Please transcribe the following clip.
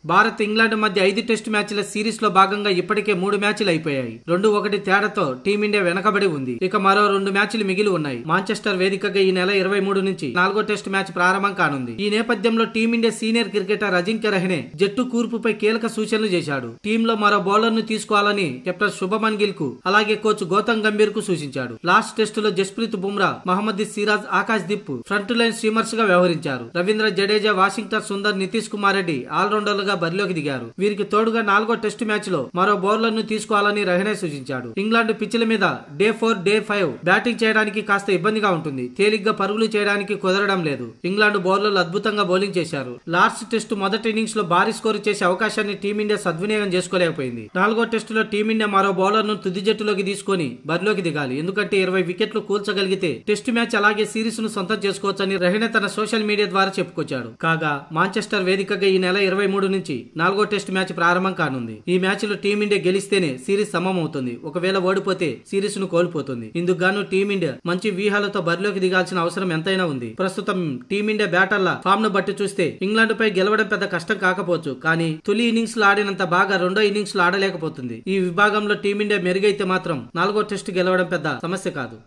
Bharat England మధ్య 5 test మ్యాచ్ల series లో భాగంగా ఇప్పటికే 3 మ్యాచ్లు అయిపోయాయి. 2-1 తేడాతో టీమిండియా వెనకబడి ఉంది. ఇక మరో 2 మ్యాచ్లు మిగిలి ఉన్నాయి. మాంచెస్టర్ వేదికగా ఈ నెల 23 నుంచి 4వ టెస్టు మ్యాచ్ ప్రారంభం కానుంది. ఈ నేపథ్యంలో team India senior cricketer Ajinkya Rahane జట్టు కూర్పుపై కీలక సూచనలు చేశాడు. టీంలో మరో బౌలర్ ను తీసుకోవాలని కెప్టెన్ శుభమన్ గిల్ కు అలాగే కోచ్ గౌతమ్ గంభీర్ కు సూచించాడు. లాస్ట్ టెస్టులో Jasprit Bumrah, Mohammed Siraj, Akash Deep front line steamers గా వ్యవహరించారు. రవీంద్ర జడేజా, వాషింగ్టన్ సుందర్, నితీష్ కుమార్ రెడ్డి ఆల్రౌండర్లుగా బరిలోకి దిగారు. వీరికి తోడుగా 4వ టెస్టు మ్యాచ్ లో మరో బౌలర్ ను తీసుకోవాలని రహానె సూచించాడు. ఇంగ్లాండ్ పిచ్ల మీద డే 4, డే 5 బ్యాటింగ్ చేయడానికి కాస్త ఇబ్బందిగా ఉంటుంది. తేలిగ్గా పరుగులు చేయడానికి కుదరడం లేదు. ఇంగ్లాండ్ బౌలర్లు అద్భుతంగా బౌలింగ్ చేశారు. లాస్ట్ టెస్టు మొదటి ఇన్నింగ్స్ లో భారీ స్కోర్ చేసే అవకాశాన్ని టీమిండియా సద్వినియోగం చేసుకోలేకపోయింది. 4వ టెస్టులో టీమిండియా మరో బౌలర్ ను తుది జట్టులోకి తీసుకుని బరిలోకి దిగాలి. ఎందుకంటే 20 వికెట్లు కూల్చగలిగితే టెస్టు మ్యాచ్ అలాగే సిరీస్ ను సొంతం చేసుకోవచ్చని రహానె తన సోషల్ మీడియా ద్వారా చెప్పుకొచ్చాడు. కాగా మాంచెస్టర్ వేదికగా ఈ నెల 23 నుంచి 4వ టెస్టు మ్యాచ్ ప్రారంభం కానుంది. ఈ మ్యాచ్ లో టీమిండియా గెలిస్తేనే సిరీస్ సమం అవుతుంది. ఒకవేళ ఓడిపోతే సిరీస్ ను కోల్పోతుంది. ఇందుకు గాను టీమిండియా మంచి వ్యూహాలతో బరిలోకి దిగాల్సిన అవసరం ఎంతైనా ఉంది. ప్రస్తుతం టీమిండియా బ్యాటర్ల ఫామ్ ను బట్టి చూస్తే ఇంగ్లాండ్ పై గెలవడం పెద్ద కష్టం కాకపోవచ్చు. కానీ తొలి ఇన్నింగ్స్ లో ఆడినంత బాగా రెండో ఇన్నింగ్స్ లో ఆడలేకపోతుంది. ఈ విభాగంలో టీమిండియా మెరుగైతే మాత్రం 4వ టెస్టు గెలవడం పెద్ద సమస్య కాదు.